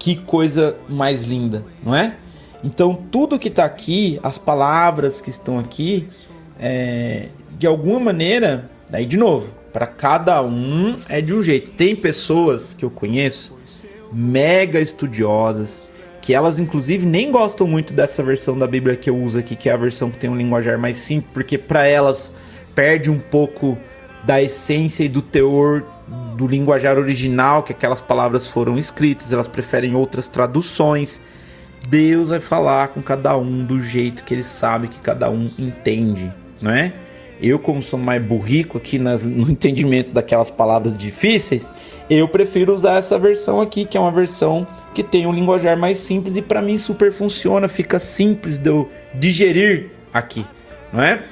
A: que coisa mais linda, não é? Então tudo que está aqui, as palavras que estão aqui, de alguma maneira, daí de novo, para cada um é de um jeito. Tem pessoas que eu conheço, mega estudiosas, que elas inclusive nem gostam muito dessa versão da Bíblia que eu uso aqui, que é a versão que tem um linguajar mais simples, porque para elas perde um pouco da essência e do teor do linguajar original, que aquelas palavras foram escritas, elas preferem outras traduções. Deus vai falar com cada um do jeito que ele sabe que cada um entende, não é? Eu, como sou mais burrico aqui no entendimento daquelas palavras difíceis, eu prefiro usar essa versão aqui, que é uma versão que tem um linguajar mais simples e para mim super funciona, fica simples de eu digerir aqui, não é?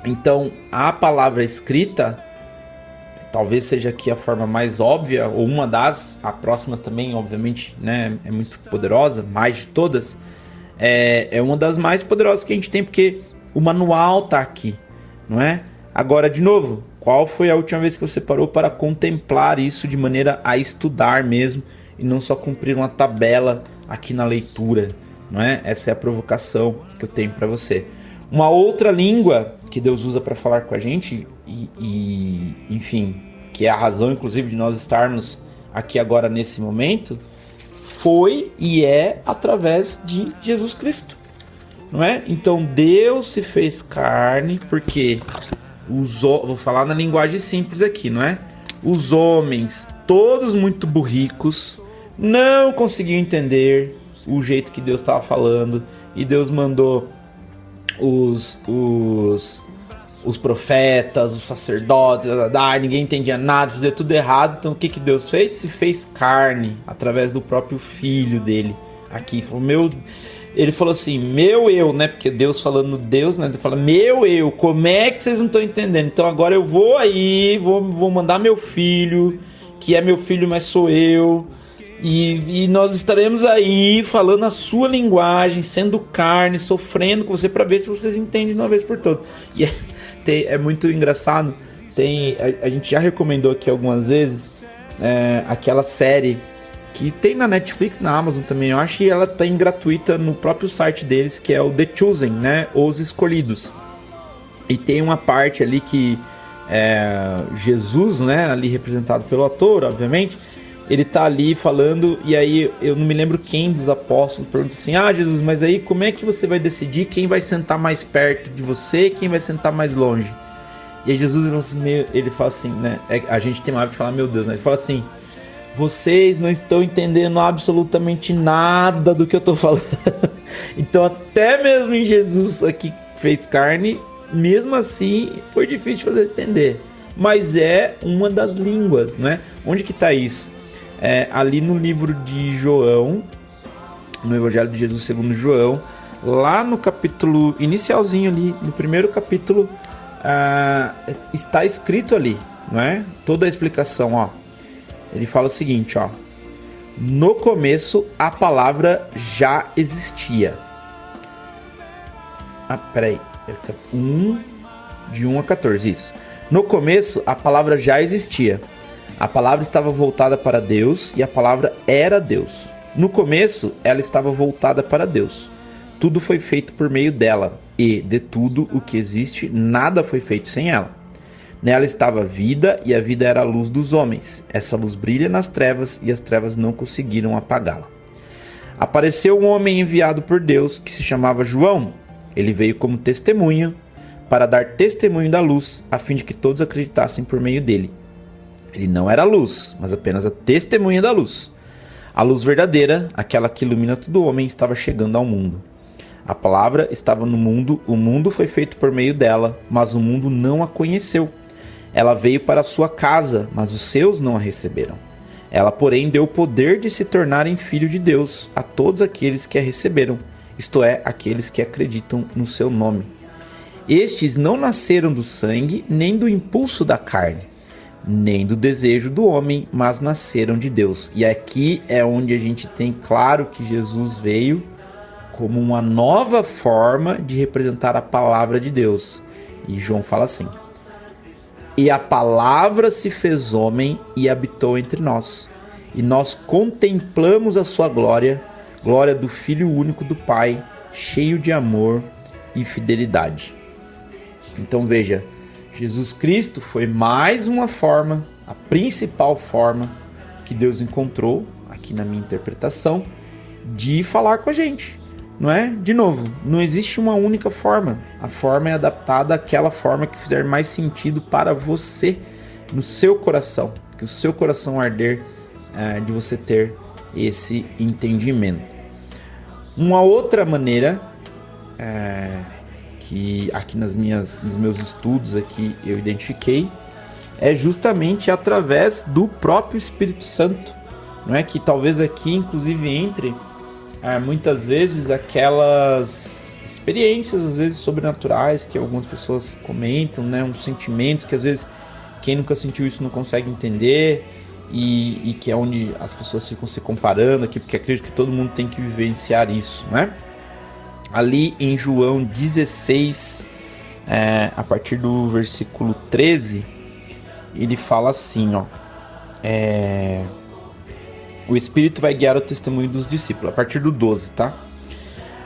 A: Então, a palavra escrita, talvez seja aqui a forma mais óbvia, ou uma das, a próxima também, obviamente, né, é muito poderosa, mais de todas, é uma das mais poderosas que a gente tem, porque o manual tá aqui, não é? Agora, de novo, qual foi a última vez que você parou para contemplar isso de maneira a estudar mesmo, e não só cumprir uma tabela aqui na leitura, não é? Essa é a provocação que eu tenho para você. Uma outra língua que Deus usa para falar com a gente, enfim, que é a razão, inclusive, de nós estarmos aqui agora nesse momento, foi e é através de Jesus Cristo, não é? Então Deus se fez carne porque vou falar na linguagem simples aqui, não é? Os homens, todos muito burricos, não conseguiam entender o jeito que Deus estava falando, e Deus mandou os profetas, os sacerdotes, ninguém entendia nada, fazia tudo errado. Então o que Deus fez? Se fez carne através do próprio filho dele. Aqui, ele falou assim, meu eu, né? Porque Deus falando Deus, né? Ele fala, meu eu, como é que vocês não estão entendendo? Então agora eu vou aí, vou mandar meu filho, que é meu filho, mas sou eu. E nós estaremos aí falando a sua linguagem, sendo carne, sofrendo com você para ver se vocês entendem de uma vez por todas. E é muito engraçado. A gente já recomendou aqui algumas vezes aquela série que tem na Netflix, na Amazon também, eu acho, e ela tem gratuita no próprio site deles, que é o The Chosen, né? Os Escolhidos. E tem uma parte ali que Jesus, né? Ali representado pelo ator, obviamente. Ele tá ali falando, e aí eu não me lembro quem dos apóstolos pergunta assim, Jesus, mas aí como é que você vai decidir quem vai sentar mais perto de você, quem vai sentar mais longe? E aí Jesus, ele fala assim, né? A gente tem uma hábito de falar, meu Deus, né? Ele fala assim, vocês não estão entendendo absolutamente nada do que eu tô falando. Então até mesmo em Jesus aqui fez carne, mesmo assim foi difícil de fazer entender. Mas é uma das línguas, né? Onde que tá isso? Ali no livro de João, no Evangelho de Jesus segundo João, lá no capítulo inicialzinho ali, no primeiro capítulo, está escrito ali, não é? Toda a explicação, ó. Ele fala o seguinte, ó. No começo a palavra já existia. Peraí. De 1 a 14, isso. No começo a palavra já existia. A palavra estava voltada para Deus e a palavra era Deus. No começo, ela estava voltada para Deus. Tudo foi feito por meio dela, e de tudo o que existe, nada foi feito sem ela. Nela estava a vida, e a vida era a luz dos homens. Essa luz brilha nas trevas, e as trevas não conseguiram apagá-la. Apareceu um homem enviado por Deus, que se chamava João. Ele veio como testemunho, para dar testemunho da luz, a fim de que todos acreditassem por meio dele. Ele não era a luz, mas apenas a testemunha da luz. A luz verdadeira, aquela que ilumina todo homem, estava chegando ao mundo. A palavra estava no mundo, o mundo foi feito por meio dela, mas o mundo não a conheceu. Ela veio para a sua casa, mas os seus não a receberam. Ela, porém, deu o poder de se tornarem filho de Deus a todos aqueles que a receberam, isto é, aqueles que acreditam no seu nome. Estes não nasceram do sangue, nem do impulso da carne, nem do desejo do homem, mas nasceram de Deus. E aqui é onde a gente tem claro que Jesus veio como uma nova forma de representar a palavra de Deus. E João fala assim: e a palavra se fez homem e habitou entre nós, e nós contemplamos a sua glória, glória do Filho único do Pai, cheio de amor e fidelidade. Então veja, Jesus Cristo foi mais uma forma, a principal forma que Deus encontrou, aqui na minha interpretação, de falar com a gente. Não é? De novo, não existe uma única forma. A forma é adaptada àquela forma que fizer mais sentido para você, no seu coração. Que o seu coração arder de você ter esse entendimento. Uma outra maneira que aqui nos meus estudos aqui eu identifiquei é justamente através do próprio Espírito Santo. Não é? Que talvez aqui inclusive entre muitas vezes aquelas experiências, às vezes sobrenaturais, que algumas pessoas comentam, né? Uns sentimentos que às vezes quem nunca sentiu isso não consegue entender, e que é onde as pessoas ficam se comparando aqui, porque acredito que todo mundo tem que vivenciar isso, né? Ali em João 16, a partir do versículo 13, ele fala assim, ó, o Espírito vai guiar o testemunho dos discípulos. A partir do 12, tá?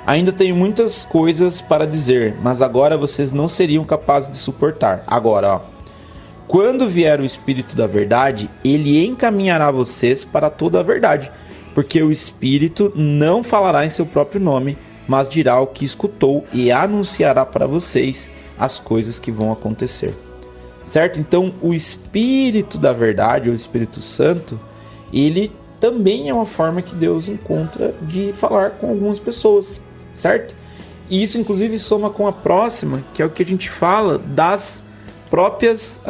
A: Ainda tenho muitas coisas para dizer, mas agora vocês não seriam capazes de suportar. Agora, ó. Quando vier o Espírito da verdade, ele encaminhará vocês para toda a verdade. Porque o Espírito não falará em seu próprio nome, mas dirá o que escutou e anunciará para vocês as coisas que vão acontecer. Certo? Então, o Espírito da verdade, o Espírito Santo, ele também é uma forma que Deus encontra de falar com algumas pessoas, certo? E isso inclusive soma com a próxima, que é o que a gente fala das próprias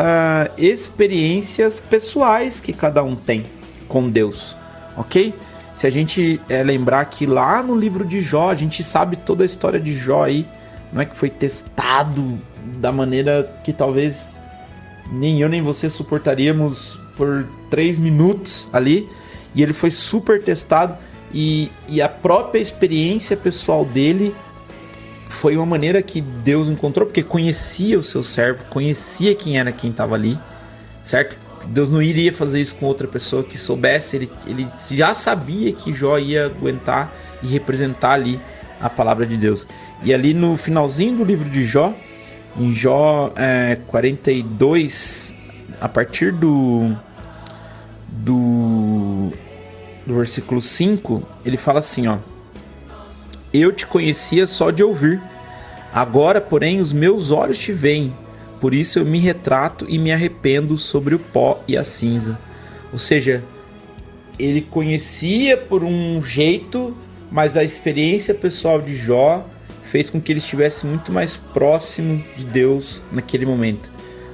A: experiências pessoais que cada um tem com Deus, ok? Se a gente lembrar que lá no livro de Jó, a gente sabe toda a história de Jó aí, não é, que foi testado da maneira que talvez nem eu nem você suportaríamos por 3 minutos ali, e ele foi super testado, e a própria experiência pessoal dele foi uma maneira que Deus encontrou, porque conhecia o seu servo, conhecia quem era quem estava ali, certo? Deus não iria fazer isso com outra pessoa que soubesse, ele já sabia que Jó ia aguentar e representar ali a palavra de Deus. E ali no finalzinho do livro de Jó, em Jó 42, a partir do versículo 5, ele fala assim, ó: eu te conhecia só de ouvir, agora, porém, os meus olhos te veem, por isso eu me retrato e me arrependo sobre o pó e a cinza. Ou seja, ele conhecia por um jeito, mas a experiência pessoal de Jó fez com que ele estivesse muito mais próximo de Deus naquele momento.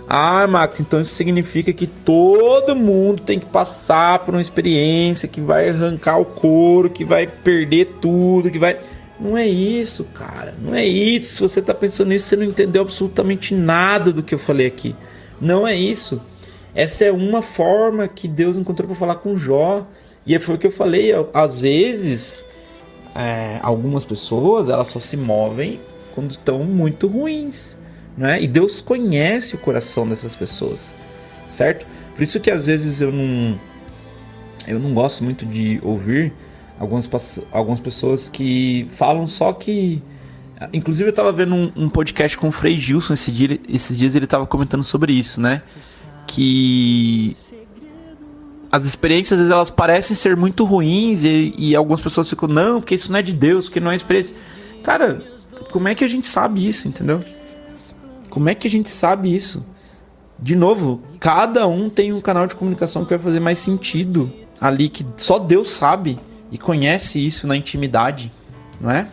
A: Ah, Max, então isso significa que todo mundo tem que passar por uma experiência que vai arrancar o couro, que vai perder tudo, que vai... Não é isso, cara. Não é isso. Se você está pensando nisso, você não entendeu absolutamente nada do que eu falei aqui. Não é isso. Essa é uma forma que Deus encontrou para falar com Jó. E foi o que eu falei. Às vezes, algumas pessoas, elas só se movem quando estão muito ruins, né? E Deus conhece o coração dessas pessoas, certo? Por isso que às vezes eu não gosto muito de ouvir algumas pessoas que falam só que... Inclusive eu estava vendo um podcast com o Frei Gilson esses dias, ele estava comentando sobre isso, né? Que as experiências às vezes elas parecem ser muito ruins e algumas pessoas ficam, não, porque isso não é de Deus, porque não é experiência. Cara, como é que a gente sabe isso, entendeu? Como é que a gente sabe isso? De novo, cada um tem um canal de comunicação que vai fazer mais sentido ali, que só Deus sabe e conhece isso na intimidade, não é?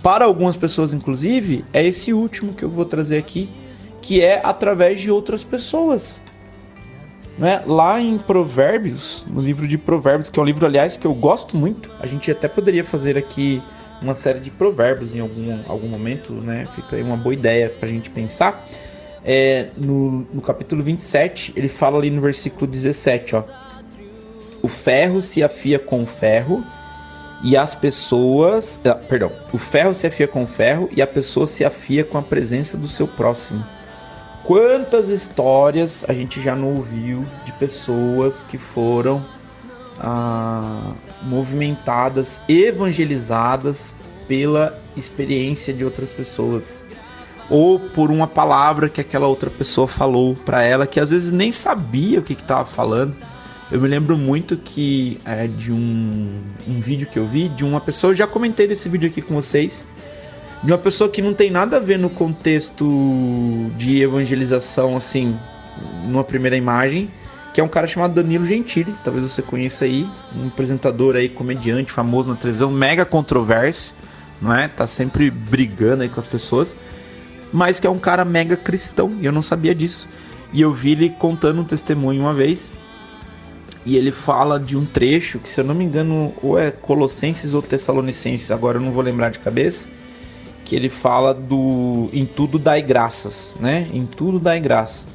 A: para algumas pessoas, inclusive, é esse último que eu vou trazer aqui, que é através de outras pessoas. Né? Lá em Provérbios, no livro de Provérbios, que é um livro, aliás, que eu gosto muito, a gente até poderia fazer aqui uma série de provérbios em algum momento, né? Fica aí uma boa ideia pra gente pensar. No capítulo 27, ele fala ali no versículo 17, ó. O ferro se afia com o ferro e as pessoas... o ferro se afia com o ferro e a pessoa se afia com a presença do seu próximo. Quantas histórias a gente já não ouviu de pessoas que foram movimentadas, evangelizadas pela experiência de outras pessoas, ou por uma palavra que aquela outra pessoa falou para ela, que às vezes nem sabia o que estava falando. Eu me lembro muito que de um vídeo que eu vi de uma pessoa, eu já comentei desse vídeo aqui com vocês, de uma pessoa que não tem nada a ver no contexto de evangelização, assim, numa primeira imagem, que é um cara chamado Danilo Gentili, talvez você conheça aí, um apresentador aí, comediante, famoso na televisão, mega controverso, não é? Tá sempre brigando aí com as pessoas, mas que é um cara mega cristão, e eu não sabia disso. E eu vi ele contando um testemunho uma vez, e ele fala de um trecho, que se eu não me engano, ou é Colossenses ou Tessalonicenses, agora eu não vou lembrar de cabeça, que ele fala do em tudo dai graças, né? Em tudo dai graça.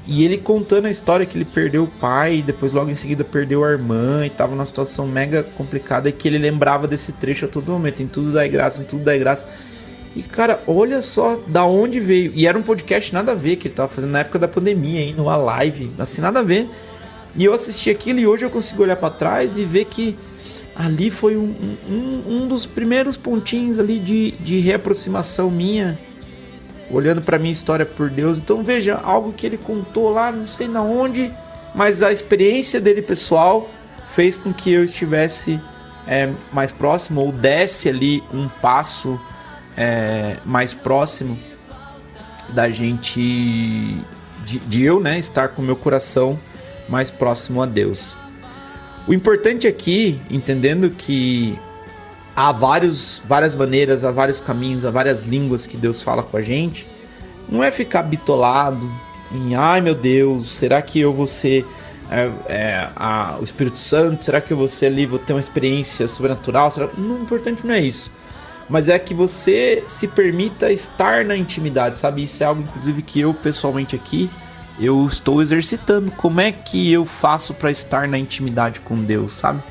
A: E ele contando a história que ele perdeu o pai, e depois logo em seguida perdeu a irmã, e tava numa situação mega complicada, e que ele lembrava desse trecho a todo momento, em tudo dai graça, em tudo dai graça. E cara, olha só da onde veio. E era um podcast nada a ver que ele tava fazendo na época da pandemia, aí, numa live, assim, nada a ver. E eu assisti aquilo e hoje eu consigo olhar para trás e ver que ali foi um dos primeiros pontinhos ali de reaproximação minha, olhando para minha história por Deus. Então veja, algo que ele contou lá, não sei na onde, mas a experiência dele pessoal fez com que eu estivesse mais próximo, ou desse ali um passo mais próximo da gente, de eu, né, estar com o meu coração mais próximo a Deus. O importante aqui, entendendo que há várias maneiras, há vários caminhos, há várias línguas que Deus fala com a gente, não é ficar bitolado em, ai meu Deus, será que eu vou ser o Espírito Santo? Será que eu vou ser ali, vou ter uma experiência sobrenatural? Não, o importante não é isso. Mas é que você se permita estar na intimidade, sabe? Isso é algo, inclusive, que eu, pessoalmente aqui, eu estou exercitando. Como é que eu faço para estar na intimidade com Deus, sabe?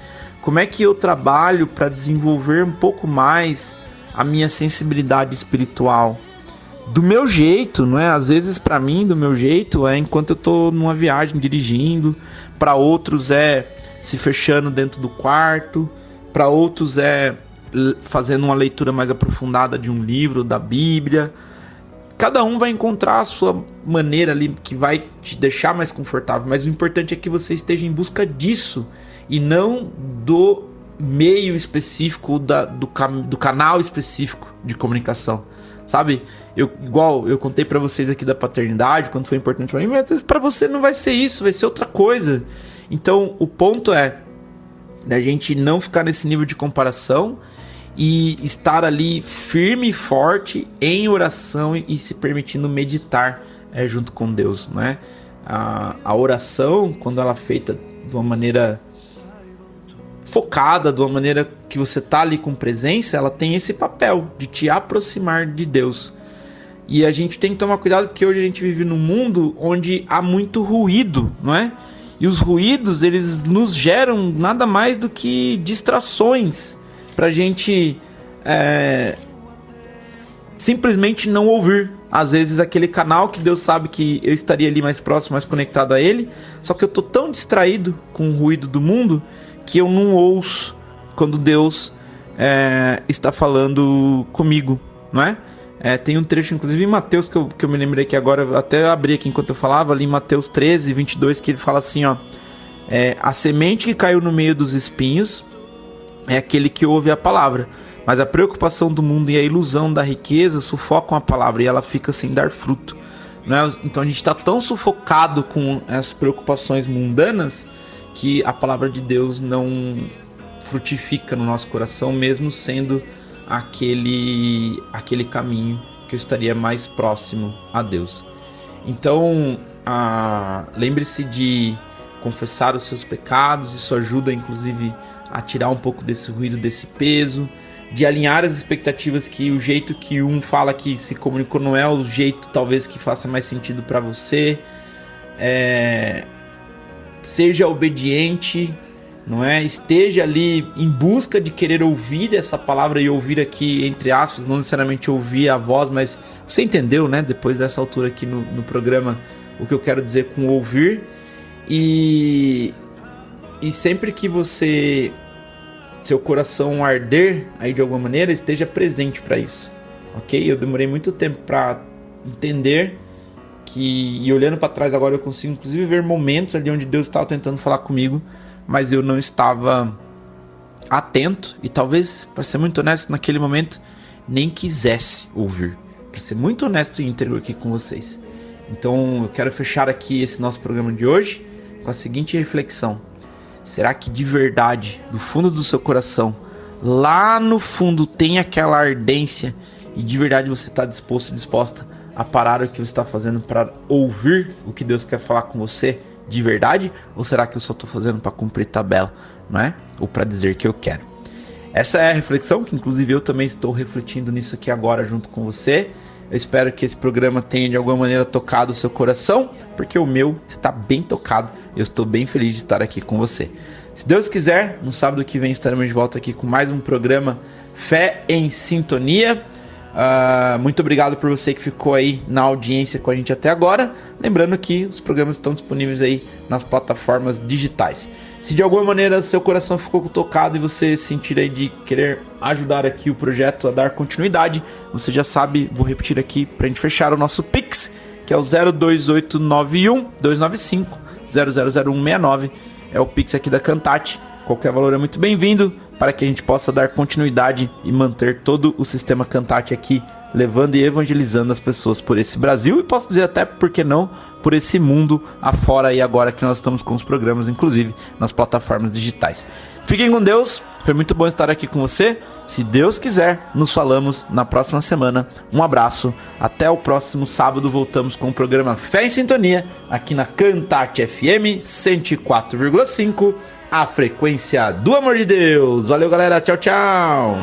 A: Como é que eu trabalho para desenvolver um pouco mais a minha sensibilidade espiritual? Do meu jeito, não é? Às vezes, para mim, do meu jeito, é enquanto eu tô numa viagem dirigindo. Para outros é se fechando dentro do quarto. Para outros é fazendo uma leitura mais aprofundada de um livro, da Bíblia. Cada um vai encontrar a sua maneira ali que vai te deixar mais confortável, mas o importante é que você esteja em busca disso e não do meio específico, do canal específico de comunicação, sabe? Igual eu contei pra vocês aqui da paternidade, quando foi importante pra mim, mas às vezes pra você não vai ser isso, vai ser outra coisa. Então o ponto é da gente não ficar nesse nível de comparação e estar ali firme e forte em oração e se permitindo meditar junto com Deus, né? A oração, quando ela é feita de uma maneira focada, de uma maneira que você tá ali com presença, ela tem esse papel de te aproximar de Deus. E a gente tem que tomar cuidado, porque hoje a gente vive num mundo onde há muito ruído, não é? E os ruídos, eles nos geram nada mais do que distrações pra gente simplesmente não ouvir. Às vezes aquele canal que Deus sabe que eu estaria ali mais próximo, mais conectado a Ele, só que eu tô tão distraído com o ruído do mundo que eu não ouço quando Deus está falando comigo, não é? Tem um trecho, inclusive em Mateus, que eu me lembrei que agora, eu até abri aqui enquanto eu falava, ali em Mateus 13, 22, que ele fala assim, ó: a semente que caiu no meio dos espinhos é aquele que ouve a palavra, mas a preocupação do mundo e a ilusão da riqueza sufocam a palavra e ela fica sem dar fruto, né? Então a gente está tão sufocado com as preocupações mundanas que a palavra de Deus não frutifica no nosso coração, mesmo sendo aquele caminho que eu estaria mais próximo a Deus. Então, lembre-se de confessar os seus pecados, isso ajuda inclusive a tirar um pouco desse ruído, desse peso, de alinhar as expectativas, que o jeito que um fala que se comunicou não é o jeito talvez que faça mais sentido para você. Seja obediente, não é? Esteja ali em busca de querer ouvir essa palavra, e ouvir aqui entre aspas, não necessariamente ouvir a voz, mas você entendeu, né? Depois dessa altura aqui no programa, o que eu quero dizer com ouvir. E sempre que seu coração arder aí de alguma maneira, esteja presente para isso, ok? Eu demorei muito tempo para entender e olhando para trás agora eu consigo inclusive ver momentos ali onde Deus estava tentando falar comigo, mas eu não estava atento, e talvez, para ser muito honesto, naquele momento nem quisesse ouvir, para ser muito honesto e íntegro aqui com vocês. Então eu quero fechar aqui esse nosso programa de hoje com a seguinte reflexão: será que de verdade, do fundo do seu coração, lá no fundo tem aquela ardência, e de verdade você está disposto e disposta a parar o que você está fazendo para ouvir o que Deus quer falar com você de verdade? Ou será que eu só estou fazendo para cumprir tabela, não é? Ou para dizer que eu quero? Essa é a reflexão, que inclusive eu também estou refletindo nisso aqui agora junto com você. Eu espero que esse programa tenha de alguma maneira tocado o seu coração, porque o meu está bem tocado. Eu estou bem feliz de estar aqui com você. Se Deus quiser, no sábado que vem estaremos de volta aqui com mais um programa Fé em Sintonia. Muito obrigado por você que ficou aí na audiência com a gente até agora. Lembrando que os programas estão disponíveis aí nas plataformas digitais. Se de alguma maneira seu coração ficou tocado e você sentir aí de querer ajudar aqui o projeto a dar continuidade, você já sabe, vou repetir aqui pra gente fechar o nosso Pix, que é o 02891 295 000169. É o Pix aqui da Cantate. Qualquer valor é muito bem-vindo para que a gente possa dar continuidade e manter todo o sistema Cantate aqui, levando e evangelizando as pessoas por esse Brasil, e posso dizer até, por que não, por esse mundo afora, e agora que nós estamos com os programas, inclusive, nas plataformas digitais. Fiquem com Deus, foi muito bom estar aqui com você. Se Deus quiser, nos falamos na próxima semana. Um abraço, até o próximo sábado, voltamos com o programa Fé em Sintonia, aqui na Cantate FM 104,5, a frequência do amor de Deus. Valeu, galera, tchau, tchau.